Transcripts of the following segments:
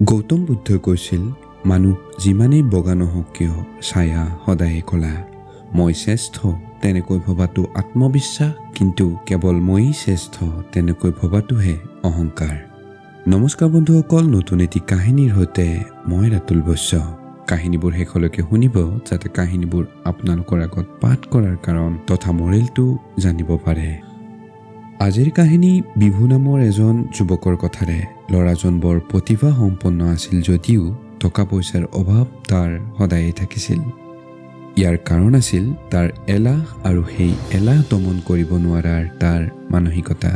গৌতম বুদ্ধই কৈছিল, মানুহ যিমানেই বগা নহওক কিয় ছায়া সদায়ে ক'লা। মই শ্ৰেষ্ঠ তেনেকৈ ভবাটো আত্মবিশ্বাস, কিন্তু কেৱল ময়েই শ্ৰেষ্ঠ তেনেকৈ ভবাটোহে অহংকাৰ। নমস্কাৰ বন্ধুসকল, নতুন এটি কাহিনীৰ সৈতে মই ৰাতুল বৈশ্য। কাহিনীবোৰ শেষলৈকে শুনিব যাতে কাহিনীবোৰ আপোনালোকৰ আগত পাঠ কৰাৰ কাৰণ তথা মৰেলটো জানিব পাৰে। আজিৰ কাহিনী বিভু নামৰ এজন যুৱকৰ কথাৰে। ল'ৰাজন বৰ প্ৰতিভা সম্পন্ন আছিল যদিও টকা পইচাৰ অভাৱ তাৰ সদায়ে থাকিছিল। ইয়াৰ কাৰণ আছিল তাৰ এলাহ, আৰু সেই এলাহ দমন কৰিব নোৱাৰাৰ তাৰ মানসিকতা।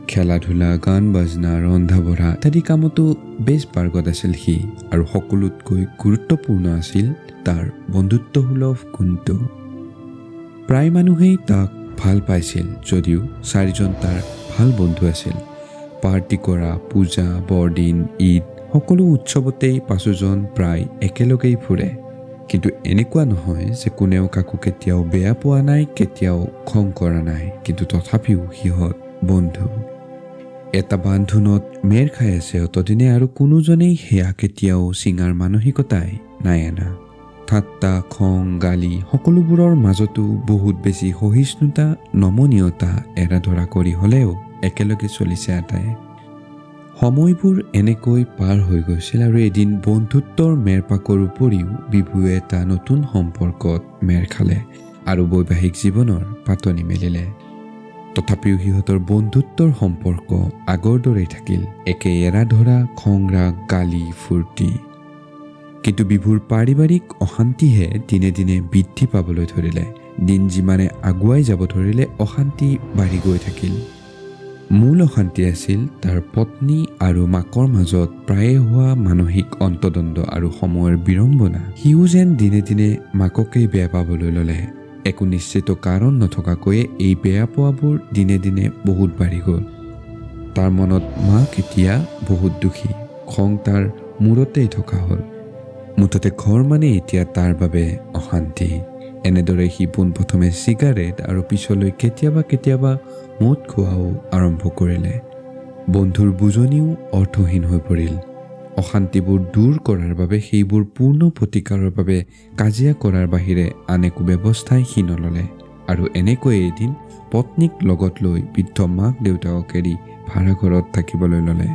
খেলা ধূলা, গান বাজনা, ৰন্ধা বঢ়া ইত্যাদি কামতো বেছ পাৰ্গত আছিল সি, আৰু সকলোতকৈ গুৰুত্বপূৰ্ণ আছিল তাৰ বন্ধুত্বসুলভ গুণটো। প্ৰায় মানুহেই তাক ভাল পাইছিল যদিও 4জন তাৰ ভাল বন্ধু আছিল। পাৰ্টি কৰা, পূজা, বৰদিন, ঈদ সকলো উৎসৱতেই 5জন প্ৰায় একেলগেই ফুৰে। কিন্তু এনেকুৱা নহয় যে কোনেও কাকো কেতিয়াও বেয়া পোৱা নাই, কেতিয়াও খং কৰা নাই, কিন্তু তথাপিও সিহঁত বন্ধু। এটা বান্ধোনত মেৰ খাই আছে অতদিনে, আৰু কোনোজনেই সেয়া কেতিয়াও চিঙাৰ মানসিকতাই নাই আনা। ঠাট্টা, খং, গালি সকলোবোৰৰ মাজতো বহুত বেছি সহিষ্ণুতা, নমনীয়তা এৰা ধৰা কৰি হ'লেও একেলগে চলিছে আটায়ে। সময়বোৰ এনেকৈ পাৰ হৈ গৈছিল, আৰু এদিন বন্ধুত্বৰ মেৰপাকৰ উপৰিও বিভুৱে এটা নতুন সম্পৰ্কত মেৰ খালে আৰু বৈবাহিক জীৱনৰ পাতনি মেলিলে। তথাপিও সিহঁতৰ বন্ধুত্বৰ সম্পৰ্ক আগৰ দৰেই থাকিল, একে এৰা ধৰা, খং ৰাগ, গালি ফূৰ্তি। কিন্তু বিভুৰ পাৰিবাৰিক অশান্তিহে দিনে দিনে বৃদ্ধি পাবলৈ ধৰিলে। দিন যিমানে আগুৱাই যাব ধৰিলে অশান্তি বাঢ়ি গৈ থাকিল। মূল অশান্তি আছিল তাৰ পত্নী আৰু মাকৰ মাজত প্ৰায়ে হোৱা মানসিক অন্তদ্বন্দ্ব আৰু সময়ৰ বিড়ম্বনা। সিও যেন দিনে দিনে মাককেই বেয়া পাবলৈ ল'লে। একো নিশ্চিত কাৰণ নথকাকৈয়ে এই বেয়া পোৱাবোৰ দিনে দিনে বহুত বাঢ়ি গ'ল। তাৰ মনত মাক এতিয়া বহুত দুখী, খং তাৰ মূৰতেই থকা হ'ল। মুঠতে ঘৰ মানে এতিয়া তাৰ বাবে অশান্তি। এনেদৰে সি পোনপ্ৰথমে চিগাৰেট আৰু পিছলৈ কেতিয়াবা কেতিয়াবা মদ খোৱাও আৰম্ভ কৰিলে। বন্ধুৰ বুজনিও অৰ্থহীন হৈ পৰিল। অশান্তিবোৰ দূৰ কৰাৰ বাবে, সেইবোৰ পূৰ্ণ প্ৰতিকাৰৰ বাবে কাজিয়া কৰাৰ বাহিৰে আন একো ব্যৱস্থাই সি নল'লে। আৰু এনেকৈয়ে এদিন পত্নীক লগত লৈ বৃদ্ধ মাক দেউতাকক এৰি ভাড়া ঘৰত থাকিবলৈ ল'লে।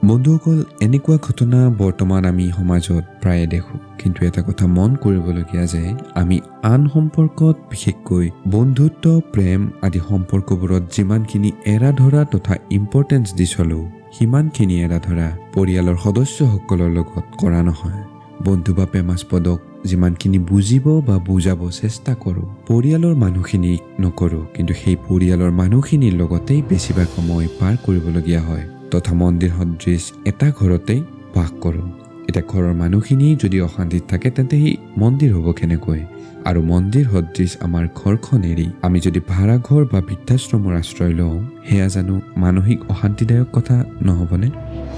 বন্ধুসকল, এনেকুৱা ঘটনা বৰ্তমান আমি সমাজত প্ৰায়ে দেখোঁ। কিন্তু এটা কথা মন কৰিবলগীয়া যে আমি আন সম্পৰ্কত, বিশেষকৈ বন্ধুত্ব, প্ৰেম আদি সম্পৰ্কবোৰত যিমানখিনি এৰা ধৰা তথা ইম্পৰ্টেঞ্চ দি চলোঁ, সিমানখিনি এৰা ধৰা পৰিয়ালৰ সদস্যসকলৰ লগত কৰা নহয়। বন্ধু বা প্ৰেমাস্পদক যিমানখিনি বুজিব বা বুজাব চেষ্টা কৰোঁ, পৰিয়ালৰ মানুহখিনিক নকৰোঁ। কিন্তু সেই পৰিয়ালৰ মানুহখিনিৰ লগতেই বেছিভাগ সময় পাৰ কৰিবলগীয়া হয়, তথা মন্দিৰ সদৃশ এটা ঘৰতেই বাস কৰোঁ। এতিয়া ঘৰৰ মানুহখিনিয়ে যদি অশান্তিত থাকে, তেন্তে সেই মন্দিৰ হ'ব কেনেকৈ? আৰু মন্দিৰ সদৃশ আমাৰ ঘৰখন এৰি আমি যদি ভাড়া ঘৰ বা বৃদ্ধাশ্ৰমৰ আশ্ৰয় লওঁ, সেয়া জানো মানসিক অশান্তিদায়ক কথা নহ'বনে?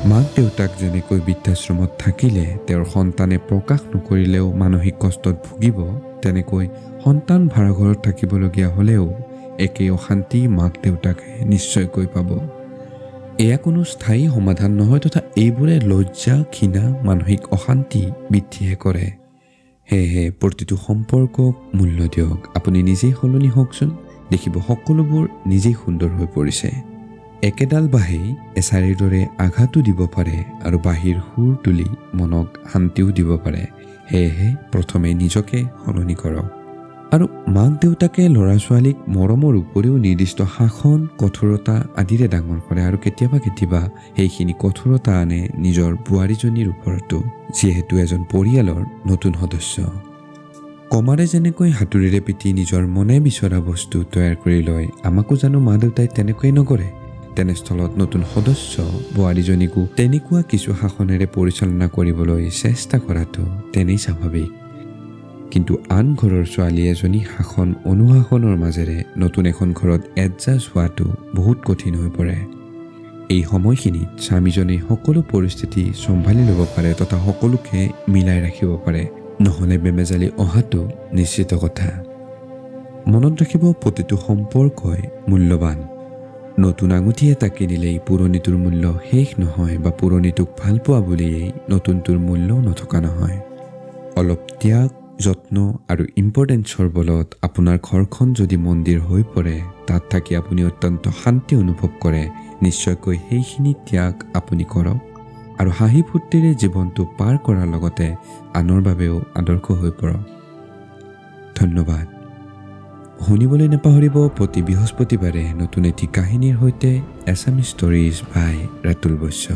মাক দেউতাক যেনেকৈ বৃদ্ধাশ্ৰমত থাকিলে তেওঁৰ সন্তানে প্ৰকাশ নকৰিলেও মানসিক কষ্টত ভুগিব, তেনেকৈ সন্তান ভাড়া ঘৰত থাকিবলগীয়া হ'লেও একেই অশান্তি মাক দেউতাকে নিশ্চয়কৈ পাব। এয়া কোনো স্থায়ী সমাধান নহয়, তথা এইবোৰে লজ্জা, ঘৃণা, মানসিক অশান্তি বৃদ্ধিহে কৰে। সেয়েহে প্ৰতিটো সম্পৰ্কক মূল্য দিয়ক। আপুনি নিজেই সলনি হওকচোন, দেখিব সকলোবোৰ নিজেই সুন্দৰ হৈ পৰিছে। একেডাল বাঁহেই এছাৰিৰ দৰে আঘাতো দিব পাৰে, আৰু বাঁহীৰ সুৰ তুলি মনক শান্তিও দিব পাৰে। সেয়েহে প্ৰথমে নিজকে সলনি কৰক। আৰু মাক দেউতাকে ল'ৰা ছোৱালীক মৰমৰ উপৰিও নিৰ্দিষ্ট শাসন, কঠোৰতা আদিৰে ডাঙৰ কৰে, আৰু কেতিয়াবা কেতিয়াবা সেইখিনি কঠোৰতা আনে নিজৰ বোৱাৰীজনীৰ ওপৰতো, যিহেতু এজন পৰিয়ালৰ নতুন সদস্য। কমাৰে যেনেকৈ হাতুৰিৰে পিটি নিজৰ মনে বিচৰা বস্তু তৈয়াৰ কৰি লয়, আমাকো জানো মা দেউতাই তেনেকৈ নকৰে? তেনেস্থলত নতুন সদস্য বোৱাৰীজনীকো তেনেকুৱা কিছু শাসনেৰে পৰিচালনা কৰিবলৈ চেষ্টা কৰাটো তেনেই স্বাভাৱিক। কিন্তু আন ঘৰৰ ছোৱালী এজনী শাসন অনুশাসনৰ মাজেৰে নতুন এখন ঘৰত এডজাষ্ট হোৱাটো বহুত কঠিন হৈ পৰে। এই সময়খিনিত স্বামীজনে সকলো পৰিস্থিতি চম্ভালি ল'ব পাৰে তথা সকলোকে মিলাই ৰাখিব পাৰে, নহ'লে বেমেজালি অহাটো নিশ্চিত কথা। মনত ৰাখিব, প্ৰতিটো সম্পৰ্কই মূল্যৱান। নতুন আঙুঠি এটা কিনিলেই পুৰণিটোৰ মূল্য শেষ নহয় বা পুৰণিটোক ভাল পোৱা বুলিয়েই নতুনটোৰ মূল্যও নথকা নহয়। অলপ ত্যাগ, যত্ন আৰু ইম্পৰ্টেঞ্চৰ বলত আপোনাৰ ঘৰখন যদি মন্দিৰ হৈ পৰে, তাত থাকি আপুনি অত্যন্ত শান্তি অনুভৱ কৰে, নিশ্চয়কৈ সেইখিনি ত্যাগ আপুনি কৰক আৰু হাঁহি ফূৰ্তিৰে জীৱনটো পাৰ কৰাৰ লগতে আনৰ বাবেও আদৰ্শ হৈ পৰক। ধন্যবাদ। শুনিবলৈ নাপাহৰিব প্ৰতি বৃহস্পতিবাৰে নতুন এটি কাহিনীৰ সৈতে এছামিজ ষ্টৰিজ বাই ৰাতুল বৈশ্য।